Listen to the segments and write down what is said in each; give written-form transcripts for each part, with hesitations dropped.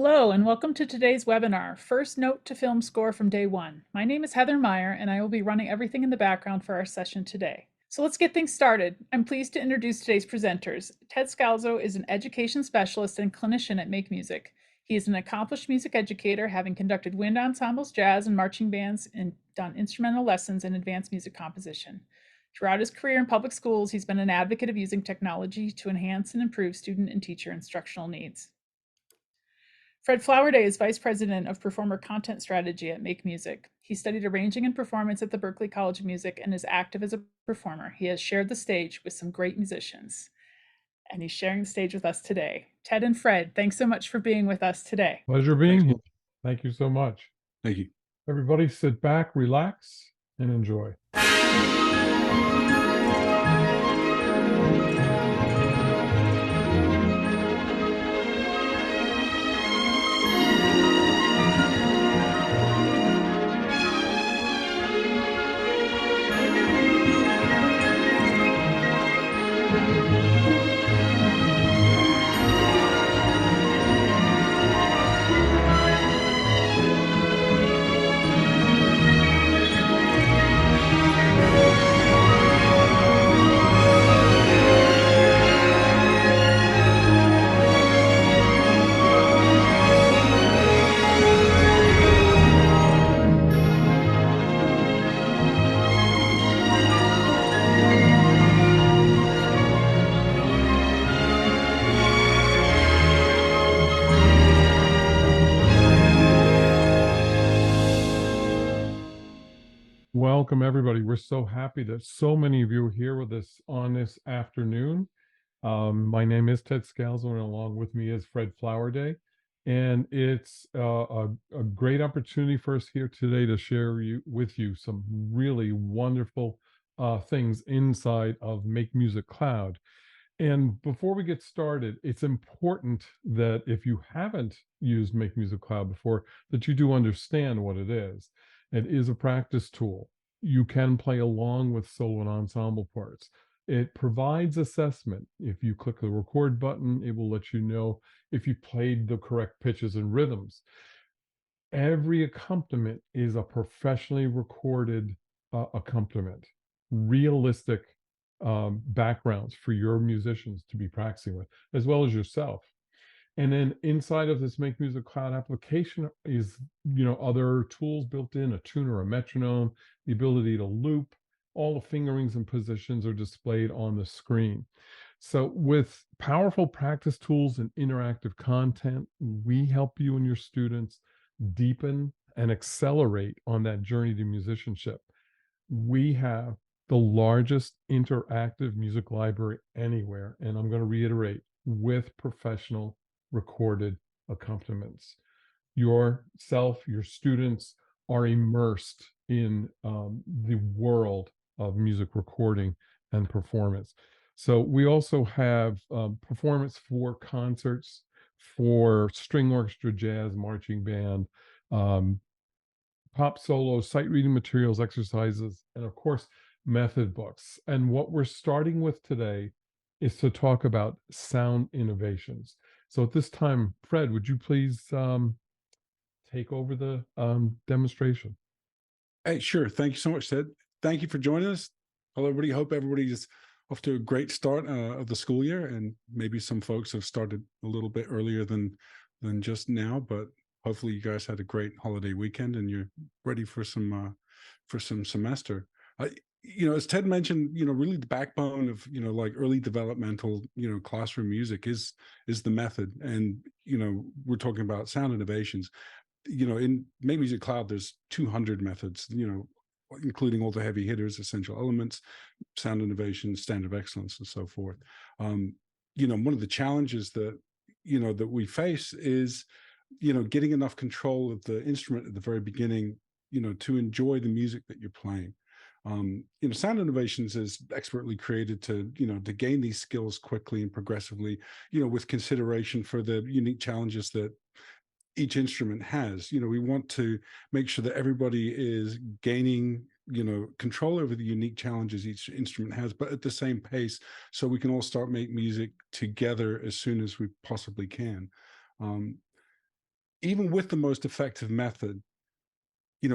Hello, and welcome to today's webinar, First Note to Film Score from Day One. My name is Heather Meyer, and I will be running everything in the background for our session today. So let's get things started. I'm pleased to introduce today's presenters. Ted Scalzo is an education specialist and clinician at Make Music. He is an accomplished music educator, having conducted wind ensembles, jazz, and marching bands, and done instrumental lessons in advanced music composition. Throughout his career in public schools, he's been an advocate of using technology to enhance and improve student and teacher instructional needs. Fred Flowerday is Vice President of Performer Content Strategy at Make Music. He studied arranging and performance at the Berklee College of Music and is active as a performer. He has shared the stage with some great musicians, and he's sharing the stage with us today. Ted and Fred, thanks so much for being with us today. Pleasure being here. Thank you so much. Thank you. Everybody sit back, relax, and enjoy. Welcome, everybody. We're so happy that so many of you are here with us on this afternoon. My name is Ted Scalzo, and along with me is Fred Flowerday. And it's a great opportunity for us here today to share with you some really wonderful things inside of Make Music Cloud. And before we get started, it's important that if you haven't used Make Music Cloud before, that you do understand what it is. It is a practice tool. You can play along with solo and ensemble parts. It provides assessment. If you click the record button, it will let you know if you played the correct pitches and rhythms. Every accompaniment is a professionally recorded accompaniment, realistic backgrounds for your musicians to be practicing with, as well as yourself. And then inside of this Make Music Cloud application is, other tools built in, a tuner, a metronome, the ability to loop. All the fingerings and positions are displayed on the screen. So with powerful practice tools and interactive content, we help you and your students deepen and accelerate on that journey to musicianship. We have the largest interactive music library anywhere, and I'm going to reiterate, with professional recorded accompaniments. Yourself, your students are immersed in the world of music recording and performance. So we also have performance for concerts, for string orchestra, jazz, marching band, pop solos, sight reading materials, exercises, and of course, method books. And what we're starting with today is to talk about sound innovations. So at this time, Fred, would you please take over the demonstration? Hey, sure. Thank you so much, Ted. Thank you for joining us. Hello, everybody. Hope everybody's off to a great start of the school year, and maybe some folks have started a little bit earlier than just now. But hopefully, you guys had a great holiday weekend and you're ready for some semester. As Ted mentioned, really the backbone of like early developmental classroom music is the method, and we're talking about sound innovations. In Make Music Cloud, there's 200 methods, including all the heavy hitters, essential elements, sound innovation, standard of excellence, and so forth. One of the challenges that, that we face is, getting enough control of the instrument at the very beginning, to enjoy the music that you're playing. Sound innovations is expertly created to, to gain these skills quickly and progressively, with consideration for the unique challenges that each instrument has. We want to make sure that everybody is gaining, control over the unique challenges each instrument has, but at the same pace, so we can all start make music together as soon as we possibly can. even with the most effective method,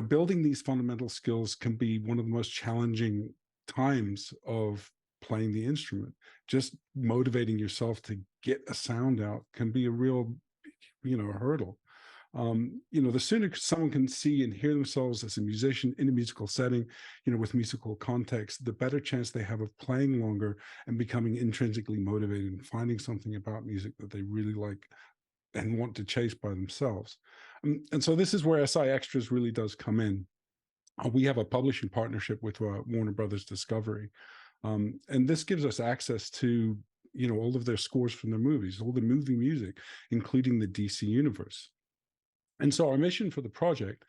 building these fundamental skills can be one of the most challenging times of playing the instrument. Just motivating yourself to get a sound out can be a real, hurdle. The sooner someone can see and hear themselves as a musician in a musical setting, with musical context, the better chance they have of playing longer and becoming intrinsically motivated and finding something about music that they really like and want to chase by themselves. And so this is where SI Extras really does come in. We have a publishing partnership with Warner Brothers Discovery. And this gives us access to, all of their scores from their movies, all the movie music, including the DC universe. And so our mission for the project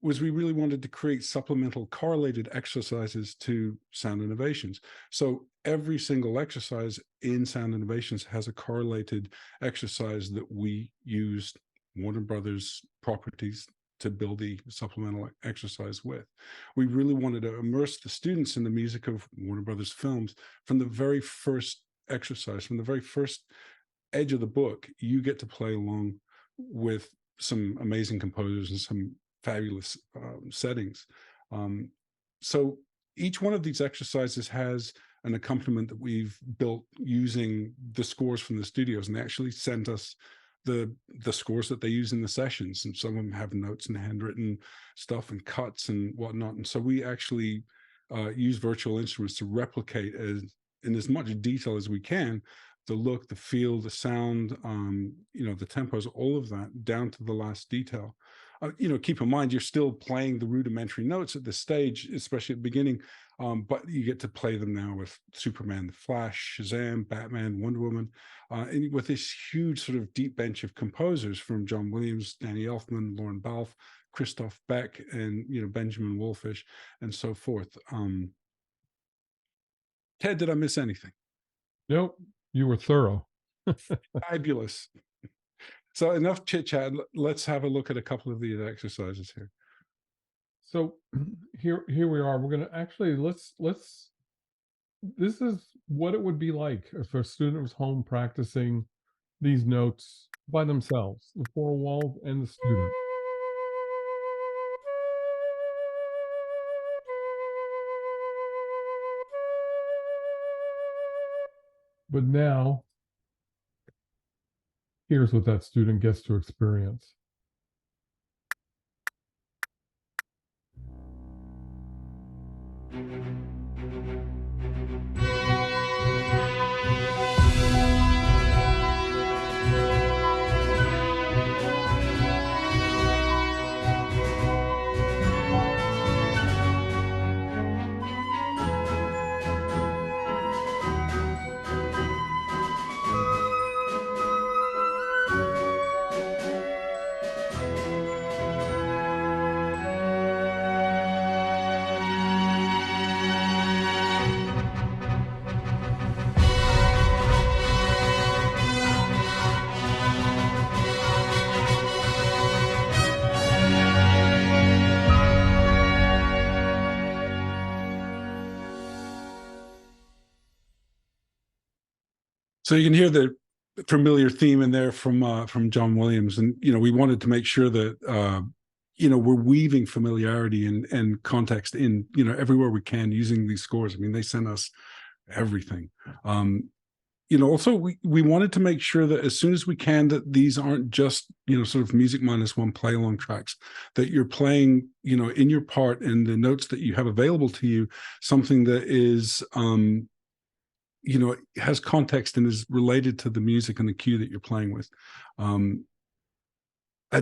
was we really wanted to create supplemental correlated exercises to Sound Innovations. So every single exercise in Sound Innovations has a correlated exercise that we used Warner Brothers properties to build the supplemental exercise with. We really wanted to immerse the students in the music of Warner Brothers films from the very first exercise, from the very first edge of the book. You get to play along with some amazing composers and some fabulous settings. So each one of these exercises has an accompaniment that we've built using the scores from the studios, and they actually sent us the scores that they use in the sessions, and some of them have notes and handwritten stuff and cuts and whatnot. And so we actually use virtual instruments to replicate in as much detail as we can the look, the feel, the sound, the tempos, all of that down to the last detail. Keep in mind, you're still playing the rudimentary notes at this stage, especially at the beginning, but you get to play them now with Superman, The Flash, Shazam, Batman, Wonder Woman, and with this huge sort of deep bench of composers from John Williams, Danny Elfman, Lauren Balfe, Christoph Beck, and Benjamin Wolfish, and so forth. Ted, did I miss anything? Nope, you were thorough. Fabulous. So enough chit chat. Let's have a look at a couple of these exercises here. So here we are. We're going to actually let's. This is what it would be like if a student was home practicing these notes by themselves, the four walls and the student. But now, here's what that student gets to experience. So you can hear the familiar theme in there from John Williams, and we wanted to make sure that we're weaving familiarity and context in everywhere we can using these scores. I mean, they sent us everything. Also we wanted to make sure that as soon as we can, that these aren't just sort of music minus one play along tracks, that you're playing in your part and the notes that you have available to you, something that is has context and is related to the music and the cue that you're playing with.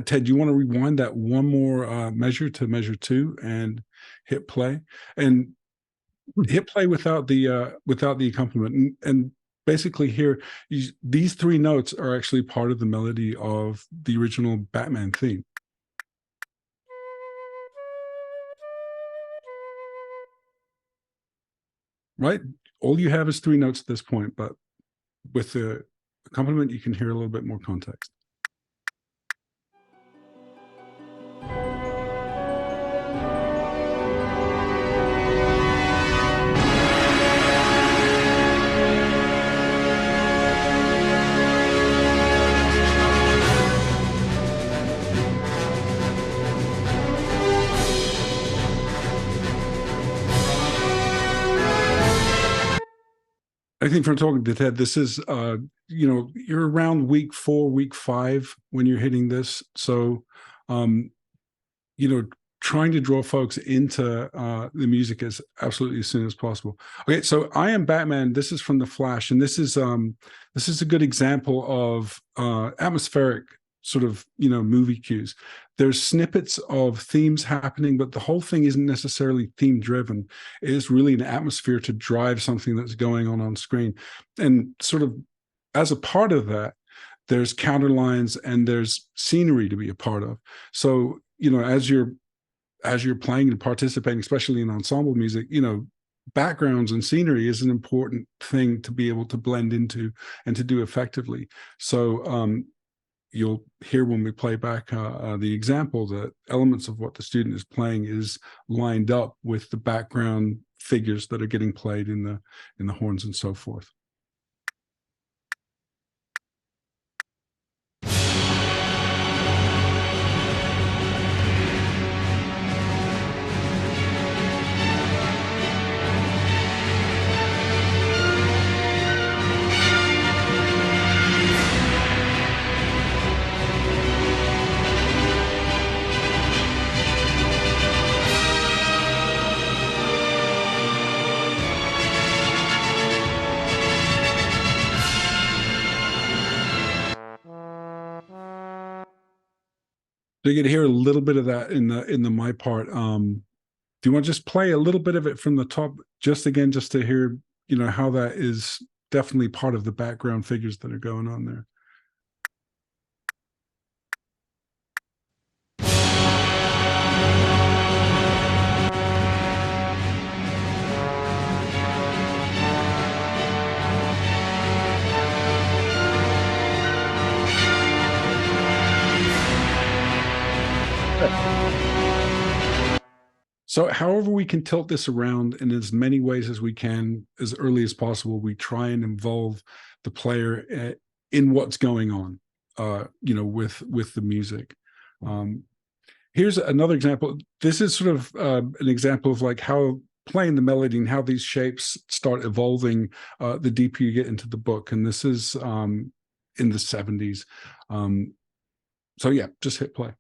Ted, do you want to rewind that one more measure to measure 2 and hit play? And hit play without the accompaniment. And basically here, these 3 notes are actually part of the melody of the original Batman theme. Right? All you have is 3 notes at this point, but with the accompaniment, you can hear a little bit more context. I think from talking to Ted, this is, you're around week 4, week 5 when you're hitting this. So, um, trying to draw folks into the music as absolutely as soon as possible. Okay, so I Am Batman. This is from The Flash, and this is a good example of atmospheric sort of movie cues. There's snippets of themes happening, but the whole thing isn't necessarily theme driven. It is really an atmosphere to drive something that's going on screen, and sort of as a part of that, there's counterlines and there's scenery to be a part of. So as you're playing and participating, especially in ensemble music, backgrounds and scenery is an important thing to be able to blend into and to do effectively. So you'll hear when we play back the example that elements of what the student is playing is lined up with the background figures that are getting played in the horns and so forth. So you get to hear a little bit of that in the my part. Do you want to just play a little bit of it from the top, just to hear, how that is definitely part of the background figures that are going on there. So however we can tilt this around in as many ways as we can, as early as possible, we try and involve the player in what's going on, with the music. Here's another example. This is sort of an example of like how playing the melody and how these shapes start evolving the deeper you get into the book. And this is in the 70s. So yeah, just hit play.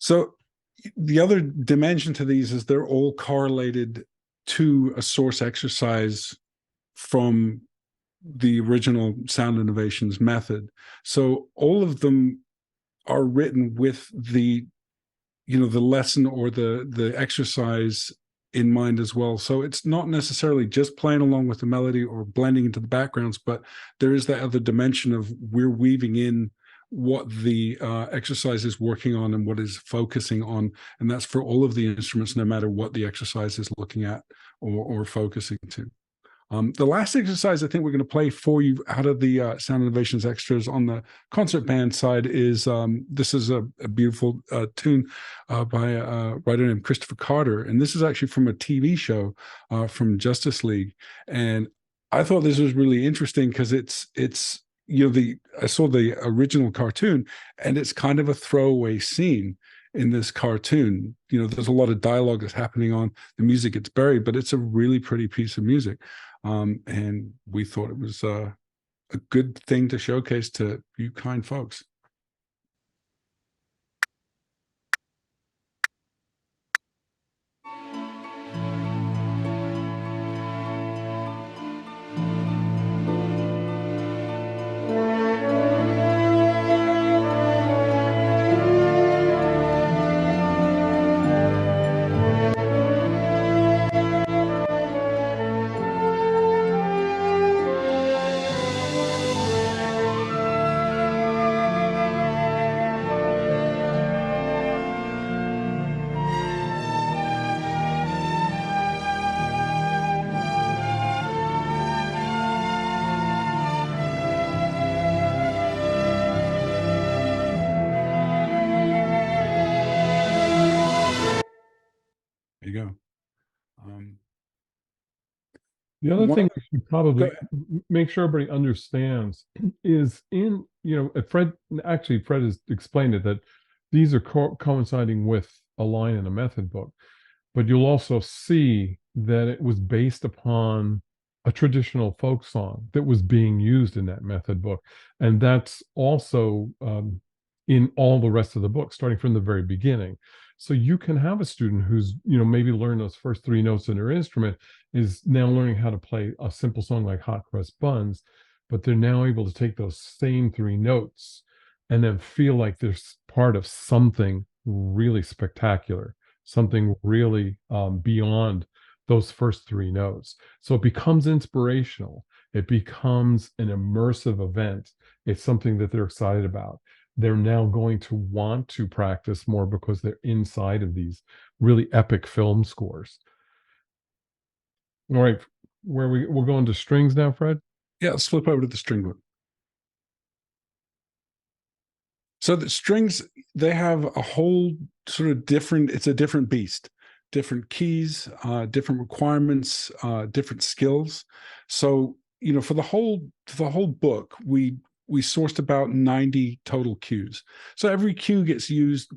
So the other dimension to these is they're all correlated to a source exercise from the original Sound Innovations method. So all of them are written with the lesson or the exercise in mind as well. So it's not necessarily just playing along with the melody or blending into the backgrounds, but there is that other dimension of we're weaving in what the exercise is working on and what is focusing on. And that's for all of the instruments, no matter what the exercise is looking at or focusing to. The last exercise I think we're going to play for you out of the Sound Innovations extras on the concert band side is this is a beautiful tune by a writer named Christopher Carter. And this is actually from a TV show from Justice League. And I thought this was really interesting because it's I saw the original cartoon and it's kind of a throwaway scene in this cartoon. There's a lot of dialogue that's happening on, the music gets buried, but it's a really pretty piece of music. And we thought it was a good thing to showcase to you kind folks. you go. Um, The other one thing of we should probably ahead. make sure everybody understands is Fred has explained it, that these are coinciding with a line in a method book, but you'll also see that it was based upon a traditional folk song that was being used in that method book. And that's also in all the rest of the book, starting from the very beginning. So you can have a student who's, maybe learned those first three notes in their instrument, is now learning how to play a simple song like Hot Cross Buns, but they're now able to take those same three notes and then feel like they're part of something really spectacular, something really beyond those first three notes. So it becomes inspirational. It becomes an immersive event. It's something that they're excited about. They're now going to want to practice more because they're inside of these really epic film scores. All right, we're going to strings now, Fred? Yeah, let's flip over to the string book. So the strings, they have a whole sort of different, it's a different beast, different keys, different requirements, different skills. So, for the whole book, we sourced about 90 total cues. So every cue gets used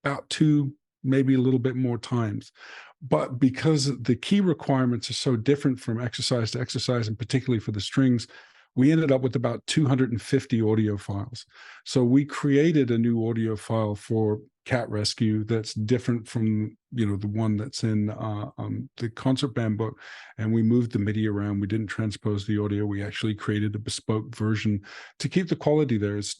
about 2, maybe a little bit more times. But because the key requirements are so different from exercise to exercise, and particularly for the strings, we ended up with about 250 audio files. So we created a new audio file for Cat Rescue that's different from the one that's in the concert band book, and we moved the MIDI around. We didn't transpose the audio. We actually created a bespoke version to keep the quality there. As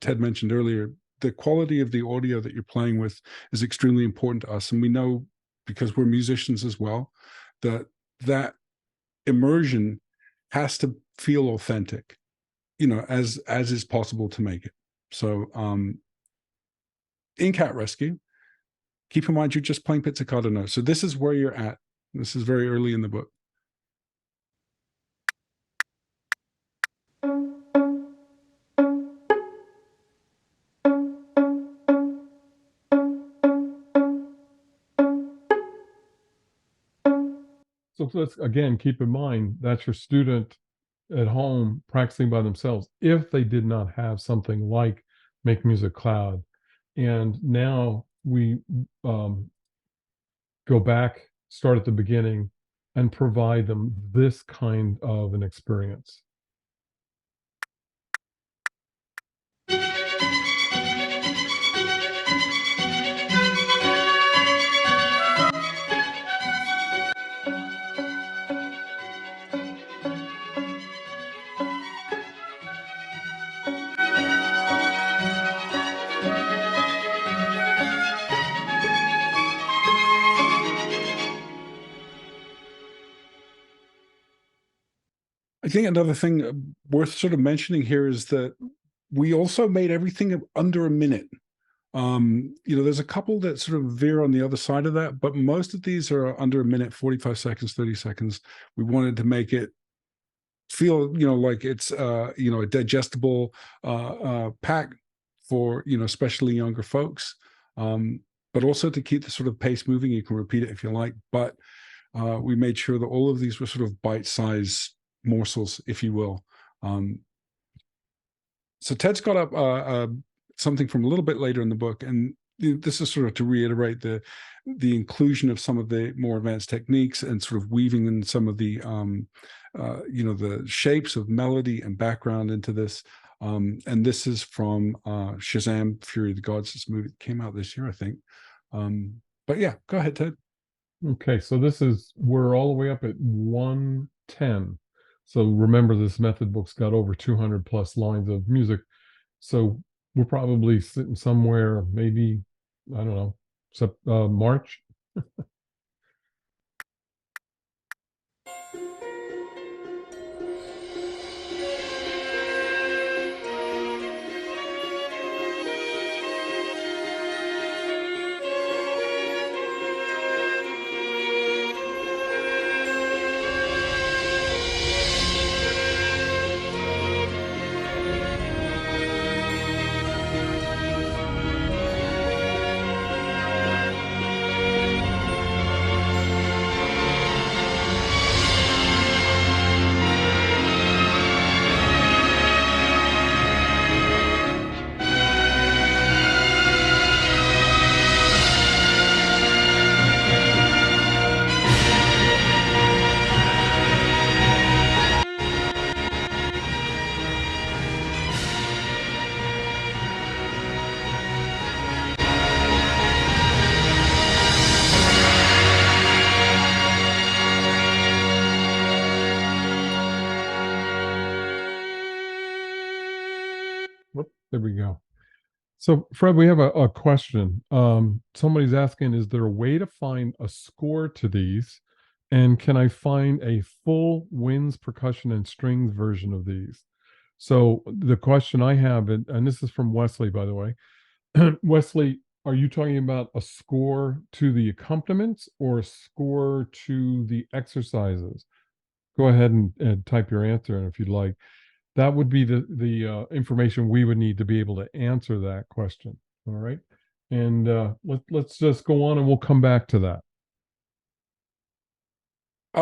Ted mentioned earlier, the quality of the audio that you're playing with is extremely important to us, and we know, because we're musicians as well, that immersion has to feel authentic, as is possible to make it. So in Cat Rescue, keep in mind you're just playing pizzicato notes. So this is where you're at. This is very early in the book. So let's again keep in mind that's your student at home practicing by themselves if they did not have something like Make Music Cloud. And now we go back, start at the beginning, and provide them this kind of an experience. I think another thing worth sort of mentioning here is that we also made everything under a minute. There's a couple that sort of veer on the other side of that, but most of these are under a minute, 45 seconds, 30 seconds. We wanted to make it feel, like it's, a digestible pack for, especially younger folks, but also to keep the sort of pace moving. You can repeat it if you like, but we made sure that all of these were sort of bite-sized morsels, if you will. So Ted's got up something from a little bit later in the book, and this is sort of to reiterate the inclusion of some of the more advanced techniques and sort of weaving in some of the the shapes of melody and background into this. And this is from Shazam! Fury of the Gods. This movie came out this year, I think. But yeah, go ahead, Ted. Okay, so we're all the way up at 110. So remember, this method book's got over 200 plus lines of music. So we're probably sitting somewhere, maybe, I don't know, March. There we go. So, Fred, we have a question. Somebody's asking, is there a way to find a score to these? And can I find a full winds, percussion, and strings version of these? So the question I have, and this is from Wesley, by the way. Wesley, are you talking about a score to the accompaniments or a score to the exercises? Go ahead and type your answer in if you'd like. That would be the information we would need to be able to answer that question. All right. And let's just go on and we'll come back to that.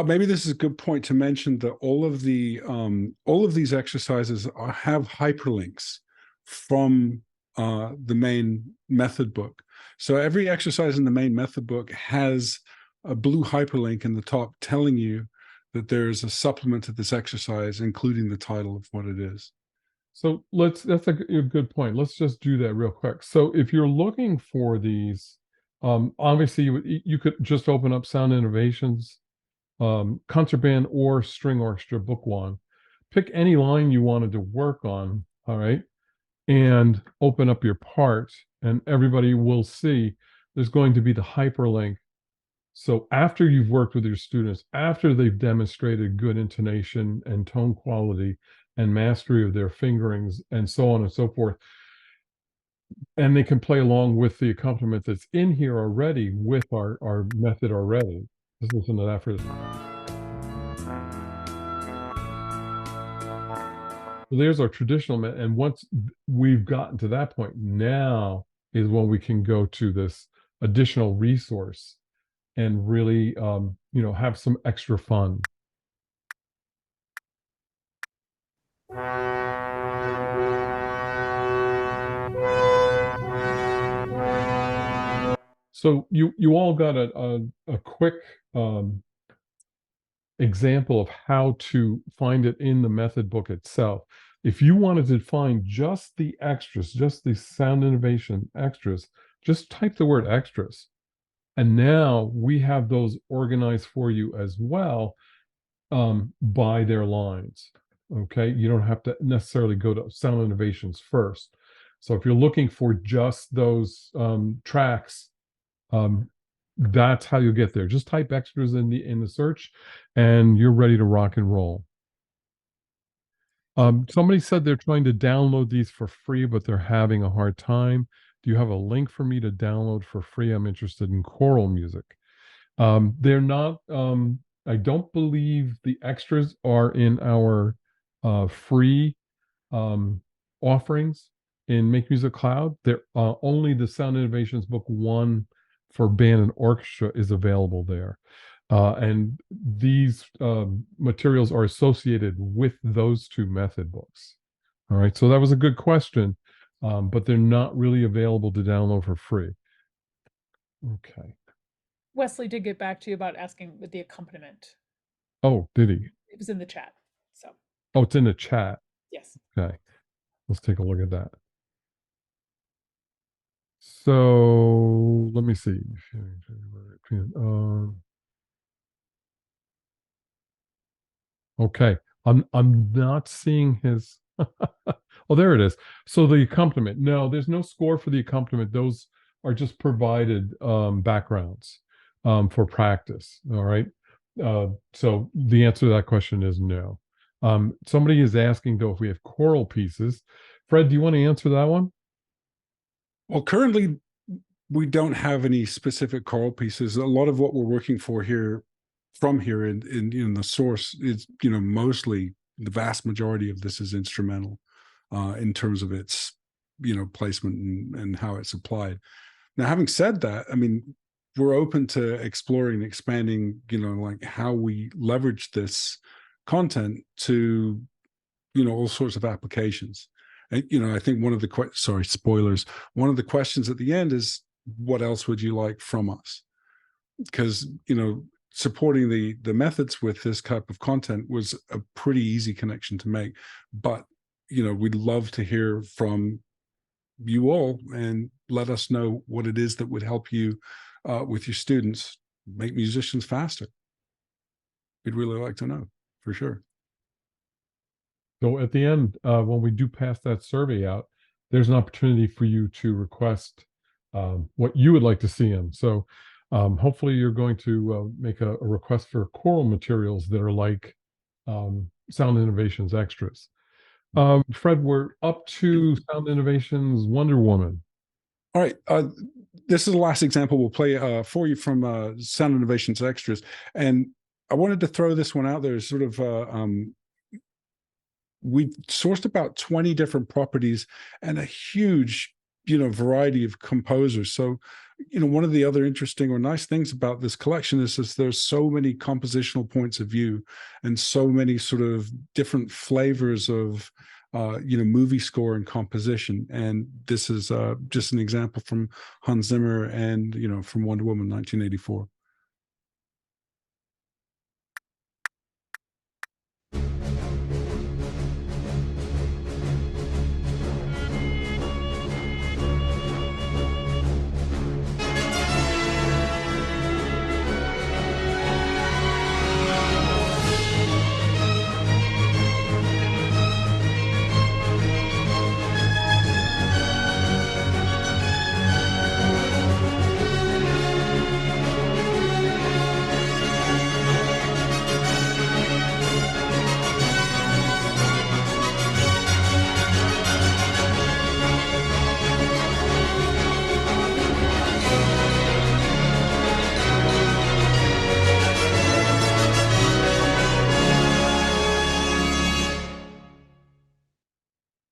Maybe this is a good point to mention that all of these exercises have hyperlinks from the main method book. So every exercise in the main method book has a blue hyperlink in the top telling you that there's a supplement to this exercise, including the title of what it is. So that's a good point. Let's just do that real quick. So if you're looking for these, obviously you could just open up Sound Innovations, concert band or string orchestra book one, pick any line you wanted to work on, all right, and open up your part, and everybody will see there's going to be the hyperlink. So after you've worked with your students, after they've demonstrated good intonation and tone quality and mastery of their fingerings and so on and so forth, and they can play along with the accompaniment that's in here already with our method already. Let's listen to that for this. So there's our traditional method. And once we've gotten to that point, now is when we can go to this additional resource and really, have some extra fun. So you all got a quick example of how to find it in the method book itself. If you wanted to find just the extras, just the Sound Innovation extras, just type the word extras. And now we have those organized for you as well, by their lines. Okay, you don't have to necessarily go to Sound Innovations first. So if you're looking for just those tracks, that's how you get there. Just type extras in the search, and you're ready to rock and roll. Somebody said they're trying to download these for free, but they're having a hard time. Do you have a link for me to download for free? I'm interested in choral music. They're not. I don't believe the extras are in our free offerings in Make Music Cloud. They're only the Sound Innovations Book 1 for band and orchestra is available there. And these materials are associated with those two method books. All right, so that was a good question, but they're not really available to download for free. Okay. Wesley did get back to you about asking with the accompaniment. Oh, did he? It was in the chat. So, Oh, it's in the chat. yes. Okay. Let's take a look at that. So let me see. Okay. I'm not seeing his. Oh, there it is. So the accompaniment. No, there's no score for the accompaniment. Those are just provided backgrounds for practice. All right. So the answer to that question is no. Somebody is asking though if we have choral pieces. Fred, do you want to answer that one? Well, currently we don't have any specific choral pieces. A lot of what we're working for here, from here in the source, is mostly the vast majority of this is instrumental in terms of its placement and how it's applied. Now, having said that, I mean, we're open to exploring, expanding, like how we leverage this content to all sorts of applications. And I think one of the spoilers. One of the questions at the end is, what else would you like from us? Because supporting the methods with this type of content was a pretty easy connection to make. But we'd love to hear from you all and let us know what it is that would help you with your students make musicians faster. We'd really like to know, for sure. So at the end, when we do pass that survey out, there's an opportunity for you to request what you would like to see in. So hopefully you're going to make a request for choral materials that are like Sound Innovations extras. Fred, we're up to Sound Innovations Wonder Woman. All right. This is the last example we'll play for you from Sound Innovations Extras. And I wanted to throw this one out there as sort of we've sourced about 20 different properties and a huge, variety of composers. So, one of the other interesting or nice things about this collection is there's so many compositional points of view and so many sort of different flavors of movie score and composition. And this is just an example from Hans Zimmer and, from Wonder Woman 1984.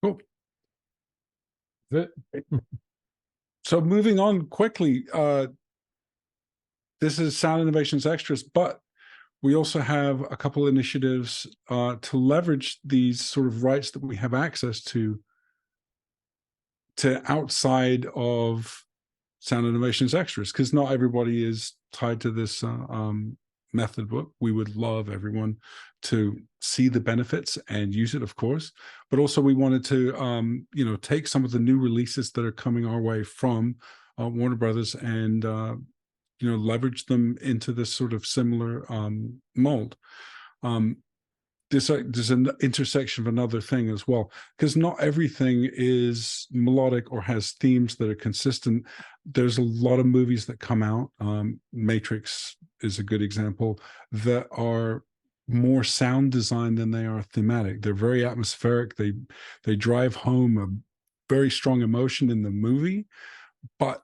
Cool. Is it? So moving on quickly, this is Sound Innovations Extras, but we also have a couple initiatives to leverage these sort of rights that we have access to outside of Sound Innovations Extras, because not everybody is tied to this method book. We would love everyone to see the benefits and use it, of course, but also we wanted to take some of the new releases that are coming our way from Warner Brothers and leverage them into this sort of similar mold. There's an intersection of another thing as well, because not everything is melodic or has themes that are consistent. There's a lot of movies that come out. Matrix is a good example, that are more sound design than they are thematic. They're very atmospheric. They drive home a very strong emotion in the movie, but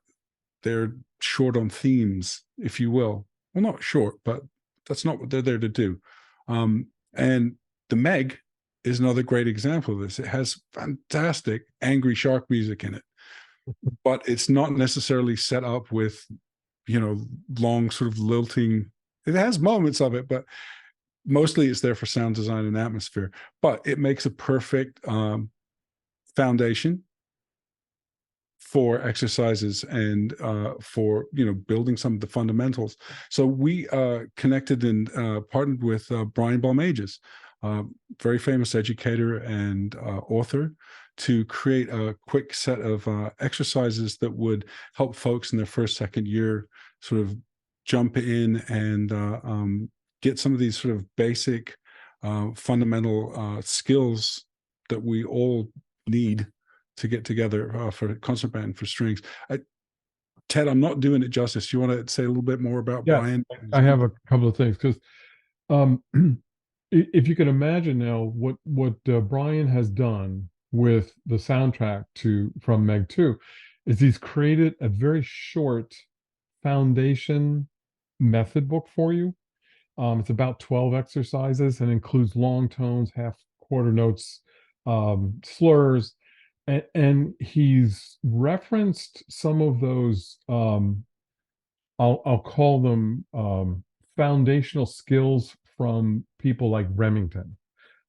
they're short on themes, if you will. Well, not short, but that's not what they're there to do. And The Meg is another great example of this. It has fantastic angry shark music in it, but it's not necessarily set up with, long sort of lilting. It has moments of it, but mostly it's there for sound design and atmosphere. But it makes a perfect foundation for exercises and for building some of the fundamentals. So we connected and partnered with Brian Balmages, very famous educator and author, to create a quick set of exercises that would help folks in their first, second year sort of jump in and get some of these sort of basic fundamental skills that we all need to get together for concert band for strings. Ted, I'm not doing it justice. You want to say a little bit more about Brian? I have a couple of things, because if you can imagine now what Brian has done with the soundtrack from Meg 2 is he's created a very short foundation method book for you. It's about 12 exercises and includes long tones, half quarter notes, slurs, and he's referenced some of those I'll call them foundational skills from people like Remington,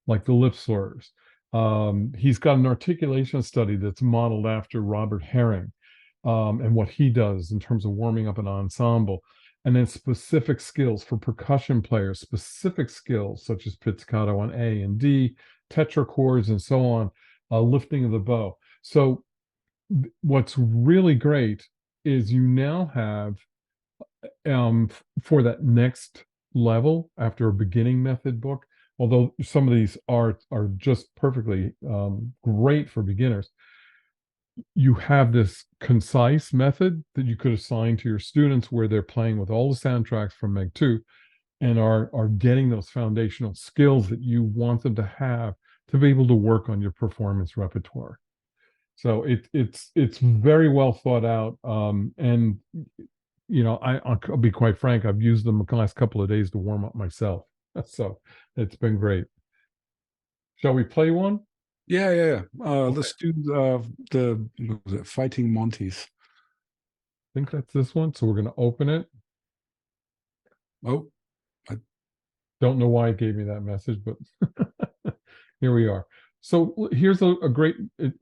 like the lip slurs. He's got an articulation study that's modeled after Robert Herring and what he does in terms of warming up an ensemble. And then specific skills for percussion players, specific skills such as pizzicato on A and D, tetrachords, and so on, lifting of the bow. So what's really great is you now have, for that next level after a beginning method book, although some of these are just perfectly great for beginners, you have this concise method that you could assign to your students where they're playing with all the soundtracks from Meg 2 and are getting those foundational skills that you want them to have to be able to work on your performance repertoire. So it's very well thought out. And I'll be quite frank, I've used them the last couple of days to warm up myself. So it's been great. Shall we play one? Yeah. Let's do the what was it, Fighting Monties. I think that's this one. So we're going to open it. Oh, Don't know why it gave me that message, but here we are. So here's a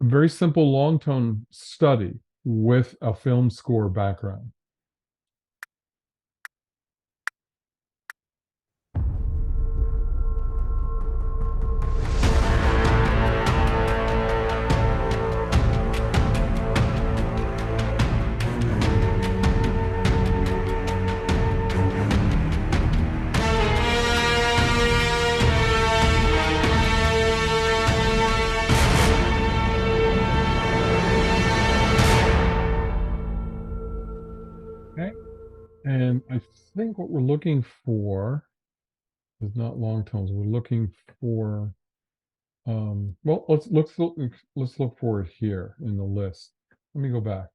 very simple long tone study with a film score background. Okay. And I think what we're looking for is not long tones. We're looking for, well, let's look for it here in the list. Let me go back.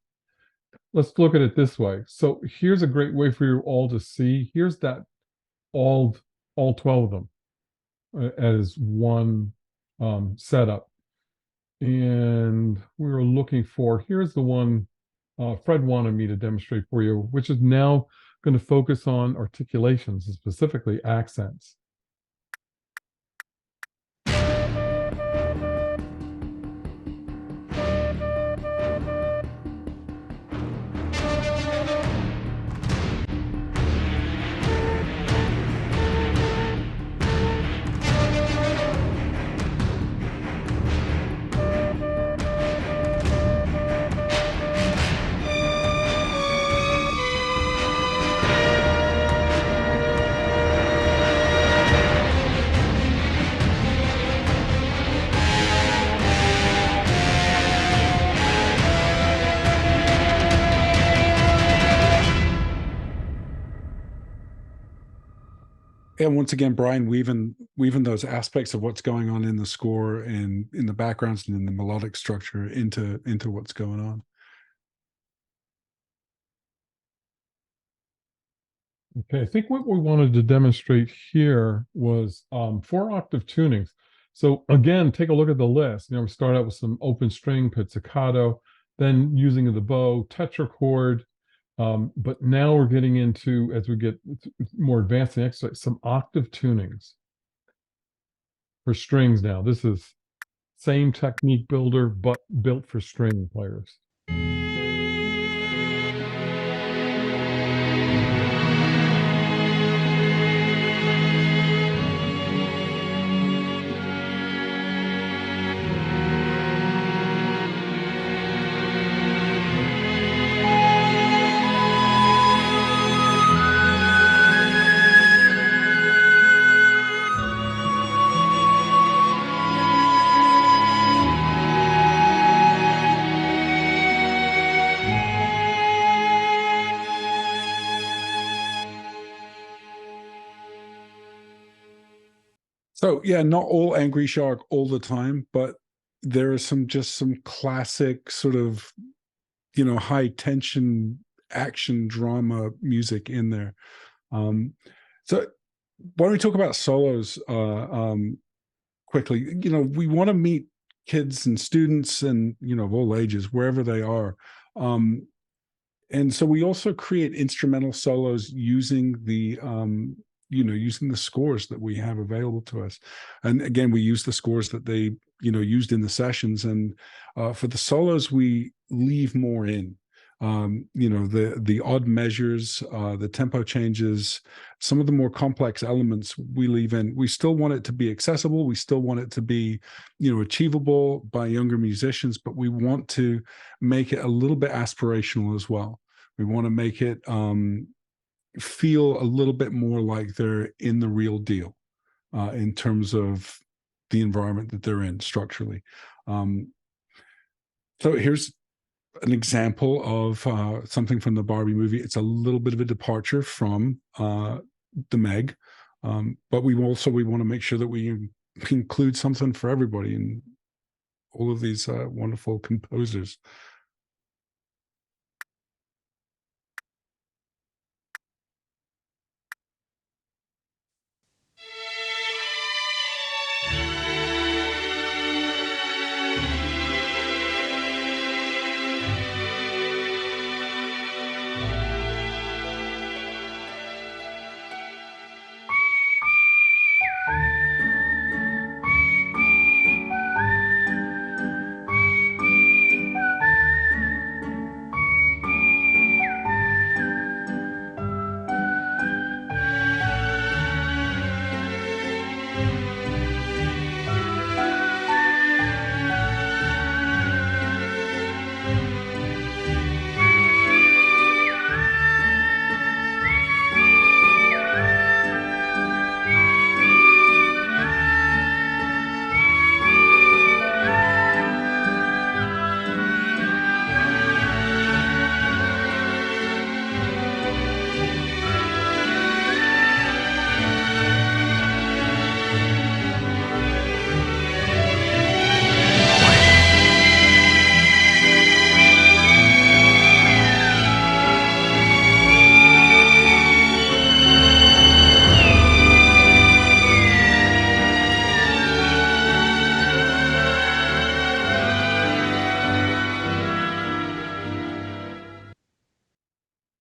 Let's look at it this way. So here's a great way for you all to see. Here's that all 12 of them as one setup. And we were looking for, here's the one Fred wanted me to demonstrate for you, which is now going to focus on articulations, and specifically accents. and once again, Brian weaving those aspects of what's going on in the score and in the backgrounds and in the melodic structure into what's going on. Okay, I think what we wanted to demonstrate here was 4-octave tunings. So again, take a look at the list. We start out with some open string, pizzicato, then using the bow, tetrachord. But now we're getting into, as we get more advanced in exercise, some octave tunings for strings now. This is same technique builder, but built for string players. So yeah, not all Angry Shark all the time, but there are some classic sort of, high tension action drama music in there. So why don't we talk about solos quickly? We want to meet kids and students and, of all ages, wherever they are. And so we also create instrumental solos using the using the scores that we have available to us. And again, we use the scores that they, used in the sessions. And for the solos, we leave more in, the odd measures, the tempo changes, some of the more complex elements we leave in. We still want it to be accessible. We still want it to be, achievable by younger musicians, but we want to make it a little bit aspirational as well. We want to make it, feel a little bit more like they're in the real deal in terms of the environment that they're in structurally. So here's an example of something from the Barbie movie. It's a little bit of a departure from the Meg, but we want to make sure that we include something for everybody and all of these wonderful composers.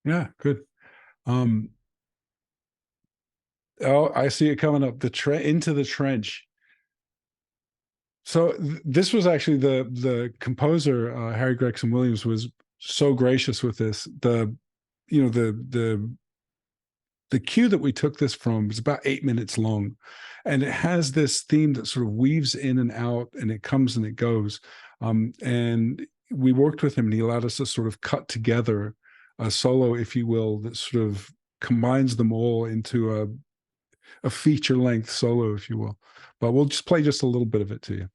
Yeah, good. Oh, I see it coming up. Into the Trench. So this was actually the composer Harry Gregson Williams was so gracious with this. The cue that we took this from is about 8 minutes long, and it has this theme that sort of weaves in and out, and it comes and it goes. And we worked with him, and he allowed us to sort of cut together a solo, if you will, that sort of combines them all into a feature length solo, if you will. But we'll just play just a little bit of it to you.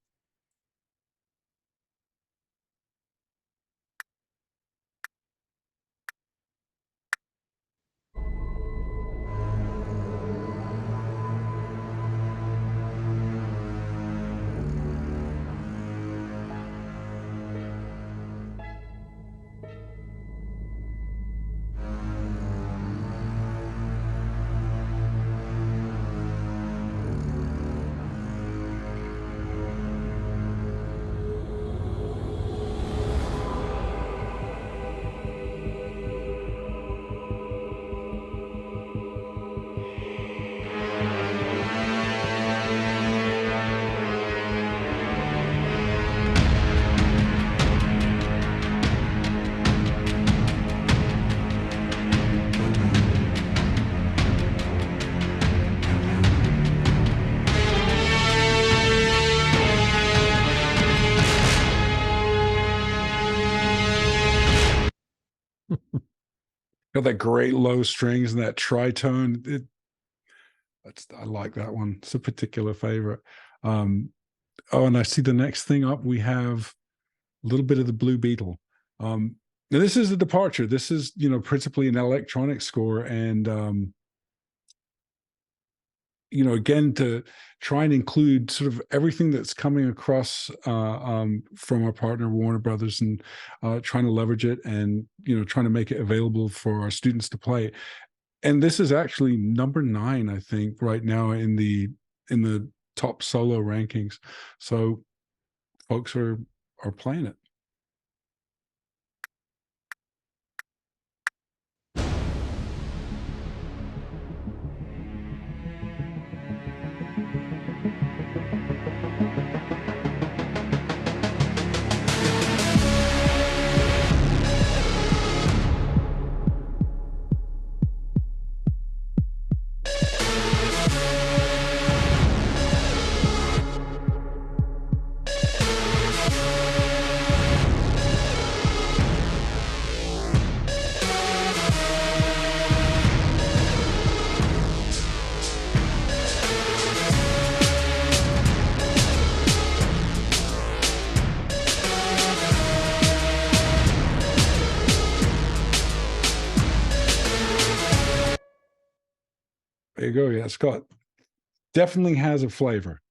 Got that great low strings and that tritone. I like that one. It's a particular favorite. Oh, and I see the next thing up, we have a little bit of the Blue Beetle. Now this is a departure. This is, principally an electronic score, and again, to try and include sort of everything that's coming across from our partner Warner Brothers, and trying to leverage it, and trying to make it available for our students to play. And this is actually number 9, I think, right now in the top solo rankings. So folks are playing it. There you go. Yeah, Scott definitely has a flavor.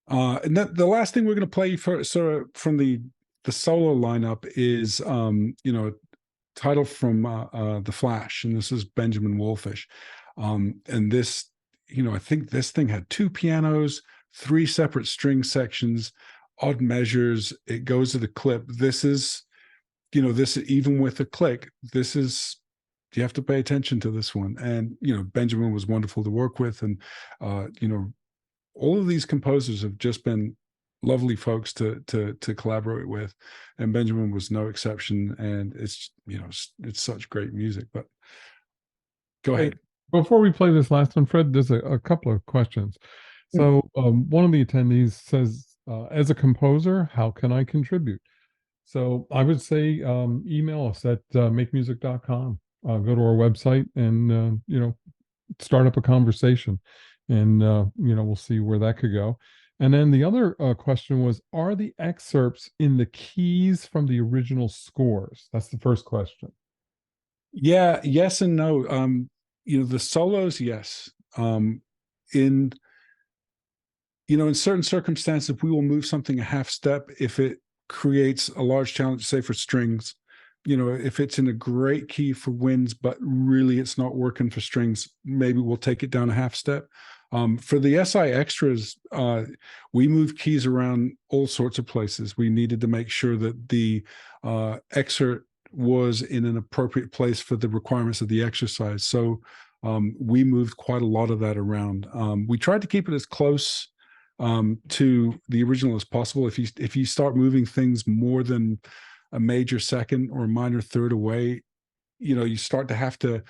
And the last thing we're going to play for sort of from the solo lineup is title from The Flash, and this is Benjamin Wallfish. And this, I think this thing had 2 pianos, 3 separate string sections, odd measures. It goes to the clip. This is, this even with the click, this is, you have to pay attention to this one. And Benjamin was wonderful to work with, and all of these composers have just been lovely folks to collaborate with, and Benjamin was no exception. And it's it's such great music. But go ahead. Before we play this last one, Fred, there's a couple of questions. So one of the attendees says, as a composer, how can I contribute? So I would say email us at makemusic.com. Go to our website and start up a conversation, and we'll see where that could go. And then the other question was, are the excerpts in the keys from the original scores? That's the first question. Yeah, yes and no. The solos, yes. In certain circumstances, we will move something a half step if it creates a large challenge, say for strings. If it's in a great key for winds, but really it's not working for strings, maybe we'll take it down a half step. For the SI extras, we moved keys around all sorts of places. We needed to make sure that the excerpt was in an appropriate place for the requirements of the exercise. So we moved quite a lot of that around. We tried to keep it as close to the original as possible. If you start moving things more than a major second or a minor third away, you start to have to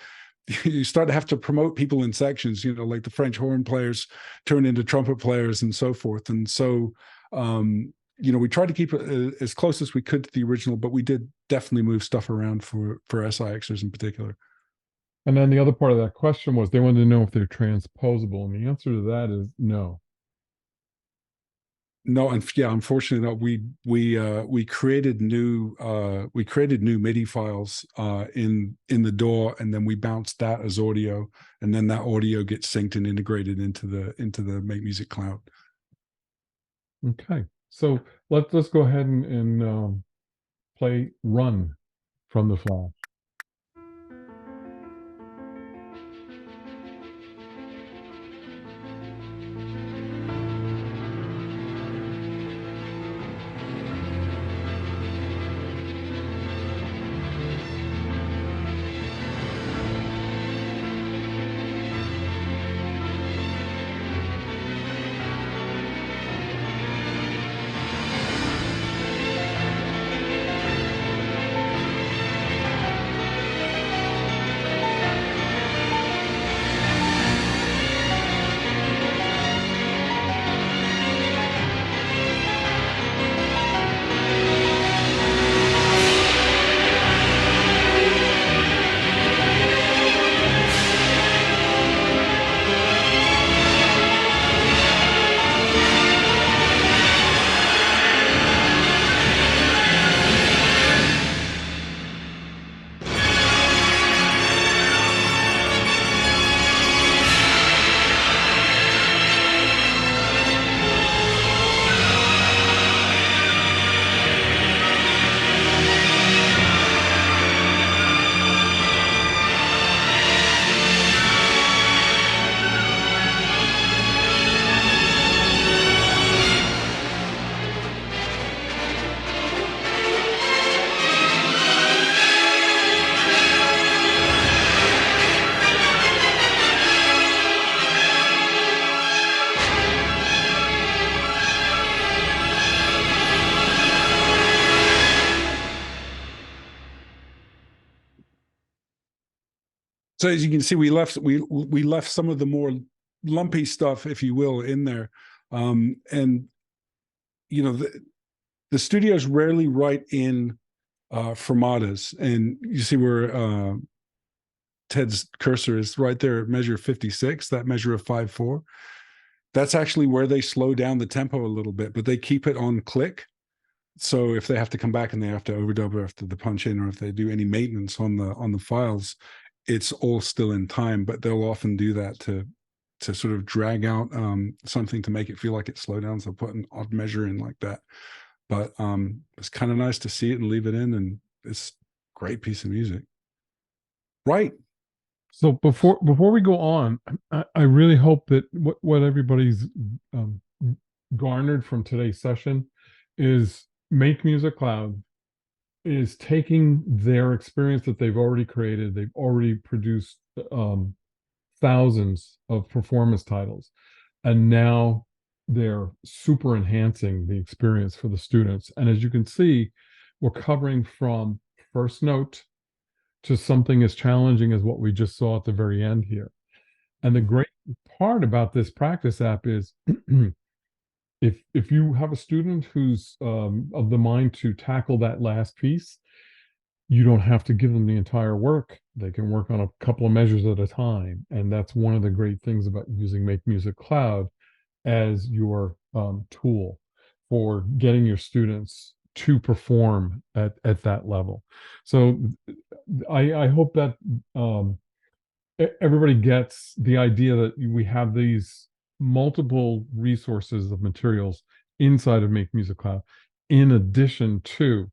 promote people in sections, like the French horn players turn into trumpet players and so forth. And so we tried to keep it as close as we could to the original, but we did definitely move stuff around for SIXers in particular. And then the other part of that question was, they wanted to know if they're transposable, and the answer to that is no. No, and yeah, unfortunately, no. We created new MIDI files in the DAW, and then we bounced that as audio, and then that audio gets synced and integrated into the Make Music Cloud. Okay, so let's go ahead and play "Run" from The Flash. So as you can see, we left some of the more lumpy stuff, if you will, in there. And the studios rarely write in fermatas, and you see where Ted's cursor is right there at measure 56, that measure of 5/4. That's actually where they slow down the tempo a little bit, but they keep it on click. So if they have to come back and they have to overdub after the punch in, or if they do any maintenance on the files, it's all still in time, but they'll often do that to sort of drag out something to make it feel like it slowed down. So put an odd measure in like that. But it's kind of nice to see it and leave it in, and it's a great piece of music. Right. So before we go on, I really hope that what everybody's garnered from today's session is Make Music Loud is taking their experience that they've already created. They've already produced thousands of performance titles, and now they're super enhancing the experience for the students. And as you can see, we're covering from first note to something as challenging as what we just saw at the very end here. And the great part about this practice app is if you have a student who's of the mind to tackle that last piece, you don't have to give them the entire work. They can work on a couple of measures at a time. And that's one of the great things about using Make Music Cloud as your tool for getting your students to perform at that level. So I hope that everybody gets the idea that we have these multiple resources of materials inside of Make Music Cloud, in addition to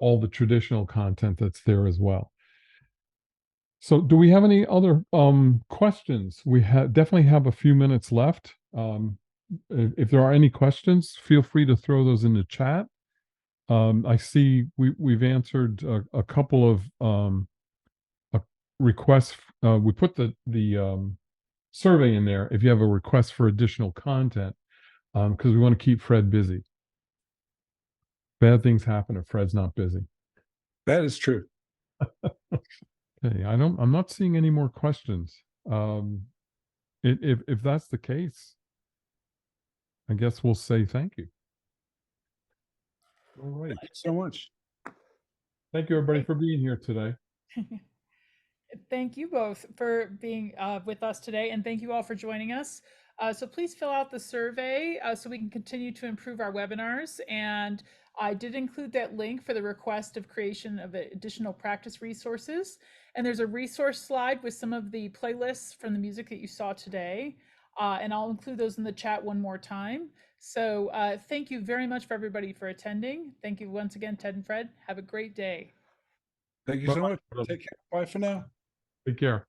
all the traditional content that's there as well. So do we have any other questions? We definitely have a few minutes left. If there are any questions, feel free to throw those in the chat. I see we've answered a couple of requests. We put the survey in there if you have a request for additional content, because we want to keep Fred busy. Bad things happen if Fred's not busy. That is true. Okay, I'm not seeing any more questions. If that's the case, I guess we'll say thank you. All right. Thank you so much. Thank you, everybody, for being here today. Thank you both for being with us today, and thank you all for joining us. So please fill out the survey so we can continue to improve our webinars. And I did include that link for the request of creation of additional practice resources. And there's a resource slide with some of the playlists from the music that you saw today. And I'll include those in the chat one more time. So thank you very much for everybody for attending. Thank you once again, Ted and Fred. Have a great day. Thank you so much. Take care. Bye for now. Take care.